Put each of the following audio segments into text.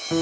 Sir,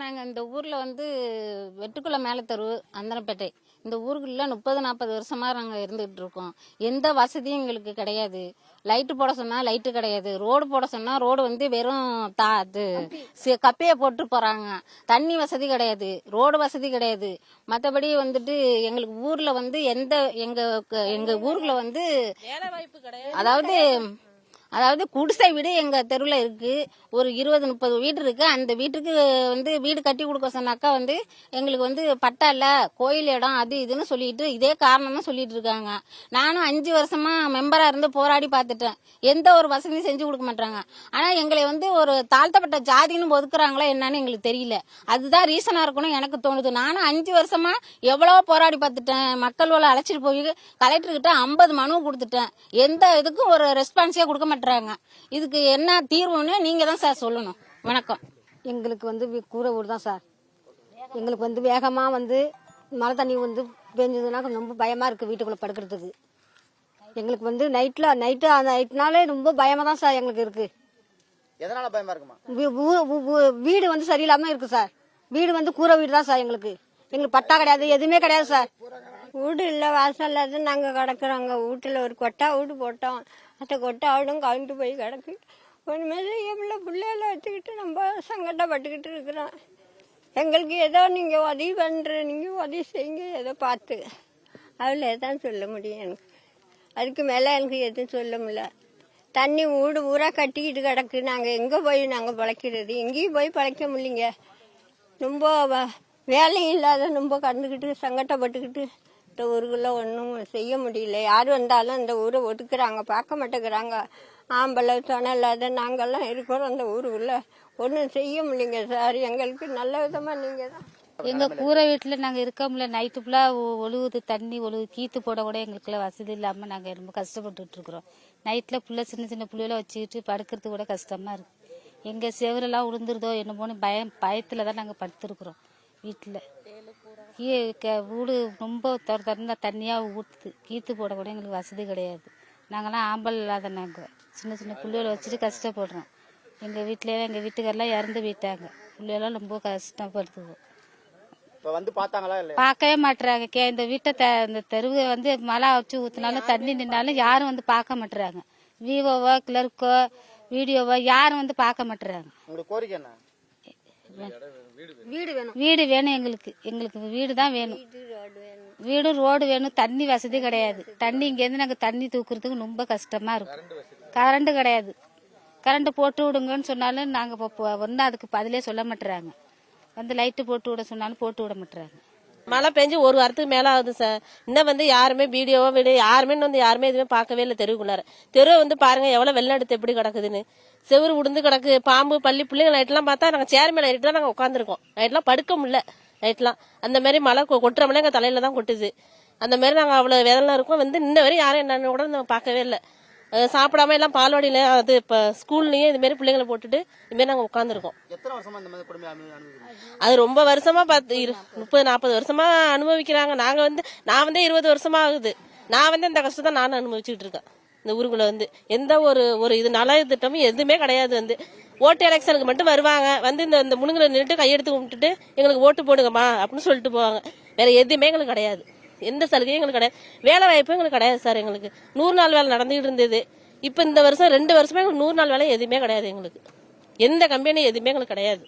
நாங்கள் இந்த ஊரில் வந்து வெட்டுக்குள்ள மேலே தெரு அந்தனப்பேட்டை, இந்த ஊருக்குள்ள 30-40 வருஷமா நாங்கள் இருந்துகிட்டு இருக்கோம். எந்த வசதியும் எங்களுக்கு கிடையாது. லைட்டு போட சொன்னால் லைட்டு கிடையாது. ரோடு போட சொன்னால் ரோடு வந்து வெறும் கப்பையை போட்டு போகிறாங்க. தண்ணி வசதி கிடையாது, ரோடு வசதி கிடையாது. மற்றபடி வந்துட்டு எங்களுக்கு ஊரில் வந்து எங்கள் ஊரில் வந்து அதாவது குடிசை வீடு எங்க தெருவில் இருக்கு. ஒரு 20-30 வீடு இருக்கு. அந்த வீட்டுக்கு வந்து வீடு கட்டி கொடுக்க சொன்னாக்கா வந்து எங்களுக்கு வந்து பட்டா இல்ல, கோயில் இடம் அது இதுன்னு சொல்லிட்டு இதே காரணமா சொல்லிட்டு இருக்காங்க. நானும் 5 வருஷமா மெம்பரா இருந்து போராடி பார்த்துட்டேன். எந்த ஒரு வசதியும் செஞ்சு கொடுக்க மாட்டாங்க. ஆனா எங்களை வந்து ஒரு தாழ்த்தப்பட்ட ஜாதின்னு ஒதுக்குறாங்களா என்னன்னு எங்களுக்கு தெரியல. அதுதான் ரீசனா இருக்கணும் எனக்கு தோணுது. நானும் 5 வருஷமா எவ்வளவோ போராடி பார்த்துட்டேன். மக்களோட அழைச்சிட்டு போய் கலெக்டர்கிட்ட 50 மனு கொடுத்துட்டேன். எந்த இதுக்கும் ஒரு ரெஸ்பான்ஸே கொடுக்க மாட்டேன். இதுக்கு என்ன தீர்வுன்னு நீங்க தான் சார் சொல்லணும். வணக்கம். எங்களுக்கு வந்து கூரை வீடு தான் சார். எங்களுக்கு வந்து வேகமா வந்து மழை தண்ணி வந்து பெஞ்சதுன்னா ரொம்ப பயமா இருக்கு வீட்டுக்குள்ள படுக்கிறதுக்கு. எங்களுக்கு வந்து நைட்னாலே ரொம்ப பயமா தான் சார் எங்களுக்கு இருக்கு. எதனால பயமா இருக்குமா? வீடு வந்து சரியில்லாம இருக்கு சார். வீடு வந்து கூரை வீடு தான் சார். எங்களுக்கு பட்டா கிடையாது, எதுவுமே கிடையாது சார். வீடு இல்லை, வாசல் இல்லாத நாங்கள் கிடக்குறோங்க. வீட்டில் ஒரு கொட்டா வீடு போட்டோம். அந்த கொட்டா வீடும் கவிழ்ந்து போய் கிடக்கு. ஒன்றுமே செய்ய பிள்ளைகளை வச்சுக்கிட்டு நம்ம சங்கடப்பட்டுக்கிட்டு இருக்கிறோம். எங்களுக்கு ஏதோ நீங்கள் உதவி நீங்கள் உதவி செய்யுங்க, ஏதோ பார்த்து. அதில் தான் சொல்ல முடியும் எனக்கு. அதுக்கு மேலே எனக்கு எதுவும் சொல்ல முடியல. தண்ணி வீடு ஊரா கட்டிக்கிட்டு கிடக்கு. நாங்கள் எங்கே போய் நாங்கள் பிழைக்கிறது? எங்கேயும் போய் பிழைக்க முடியலைங்க. ரொம்ப வேலையும் இல்லாத ரொம்ப கண்டுக்கிட்டு சங்கடப்பட்டுக்கிட்டு இந்த ஊருக்குள்ள ஒன்றும் செய்ய முடியல. யார் வந்தாலும் இந்த ஊரை ஒதுக்குறாங்க, பார்க்க மாட்டேங்கிறாங்க. ஆம்பளை துணை இல்லாத நாங்கள்லாம் இருக்கிறோம் அந்த ஊருக்குள்ள. ஒன்றும் செய்ய முடியலைங்க சார். எங்களுக்கு நல்ல விதமாக நீங்கள் தான். எங்கள் கூரை வீட்டில் நாங்கள் இருக்க முடியல. நைட்டு ஃபுல்லாக ஒழுகுது, தண்ணி ஒழுகு. கீத்து போட கூட எங்களுக்குலாம் வசதி இல்லாமல் நாங்கள் ரொம்ப கஷ்டப்பட்டுட்டு இருக்கிறோம். நைட்டில் ஃபுல்லாக சின்ன பிள்ளைகளை வச்சுக்கிட்டு படுக்கிறது கூட கஷ்டமாக இருக்குது. எங்கள் செவரெல்லாம் உளுந்துருதோ என்னமோன்னு பயத்தில் தான் நாங்கள் படுத்துருக்குறோம். வீட்டில் வீடு ரொம்ப திறந்த தண்ணியாக ஊற்றுது. கீத்து போட கூட எங்களுக்கு வசதி கிடையாது. நாங்கள்லாம் ஆம்பல் இல்லாத நாங்கள் சின்ன பிள்ளைகளை வச்சுட்டு கஷ்டப்படுறோம். எங்கள் வீட்டிலலாம் எங்கள் வீட்டுக்காரெல்லாம் இறந்து போயிட்டாங்க. பிள்ளைகளாம் ரொம்ப கஷ்டப்படுத்துவோம். பார்க்கவே மாட்டுறாங்க. இந்த வீட்டை இந்த தெருவை வந்து மழை வச்சு ஊற்றினாலும் தண்ணி நின்னாலும் யாரும் வந்து பார்க்க மாட்டுறாங்க. விவோவோ கிளர்க்கோ வீடியோவோ யாரும் வந்து பார்க்க மாட்டுறாங்க. வீடு வேணும் எங்களுக்கு வீடு தான் வேணும். வீடு ரோடு வேணும். தண்ணி வசதி கிடையாது. தண்ணி இங்கேருந்து நாங்கள் தண்ணி தூக்குறதுக்கு ரொம்ப கஷ்டமா இருக்கும். கரண்ட் கிடையாது. கரண்ட் போட்டு விடுங்கன்னு சொன்னாலும் நாங்கள் ஒன்றும் அதுக்கு பதிலே சொல்ல மாட்டுறாங்க. வந்து லைட்டு போட்டு விட சொன்னாலும் போட்டு விட மாட்டுறாங்க. மழை பெஞ்சு ஒரு வாரத்துக்கு மேல ஆகுது சார். இன்னும் வந்து யாருமே வீடியோவோ யாருமே எதுவுமே பார்க்கவே இல்லை. தெருவுக்குள்ளார தெருவை வந்து பாருங்க எவ்வளவு வெள்ளம் எடுத்து எப்படி கிடக்குதுன்னு. செவுரு உடுந்து கிடக்கு. பாம்பு பள்ளி பிள்ளைங்க நைட்லாம் பார்த்தா நாங்கள் சேர் மேல நைட்லாம் நாங்கள் உட்காந்துருக்கோம். நைட்லாம் படுக்க முடியல. நைட்லாம் அந்த மாதிரி மழை கொட்டுறோம்னா எங்க தலையில தான் கொட்டுது. அந்த மாதிரி நாங்கள் அவ்வளவு வேதனை இருக்கோம். வந்து இன்ன வரையும் யாரும் என்னன்னு கூட நாங்கள் பார்க்கவே இல்லை. சாப்பிடாம எல்லாம் பால்வாடியில அது இப்ப ஸ்கூல்லயும் இது மாதிரி பிள்ளைங்களை போட்டுட்டு இது மாதிரி நாங்க உட்காந்துருக்கோம். அது ரொம்ப வருஷமா 30-40 வருஷமா அனுபவிக்கிறாங்க. நான் வந்து 20 வருஷமா ஆகுது. நான் வந்து இந்த கஷ்டத்தை நானும் அனுபவிச்சுட்டு இருக்கேன். இந்த ஊருக்குள்ள வந்து எந்த ஒரு இது நல திட்டமும் எதுவுமே கிடையாது. வந்து ஓட்டு எலெக்ஷனுக்கு மட்டும் வருவாங்க. வந்து இந்த முனுங்களை நின்றுட்டு கையெடுத்து கும்பிட்டுட்டு எங்களுக்கு ஓட்டு போடுங்கம்மா அப்படின்னு சொல்லிட்டு போவாங்க. வேற எதுவுமே எங்களுக்கு கிடையாது. எந்த சலுகையும் எங்களுக்கு கிடையாது. வேலை வாய்ப்பும் எங்களுக்கு கிடையாது சார். எங்களுக்கு 100 நாள் வேலை நடந்துகிட்டு இருந்தது. இப்ப இந்த வருஷம் 2 வருஷமா எங்களுக்கு 100 நாள் வேலை எதுவுமே கிடையாது. எங்களுக்கு எந்த கம்பெனி எதுவுமே எங்களுக்கு கிடையாது.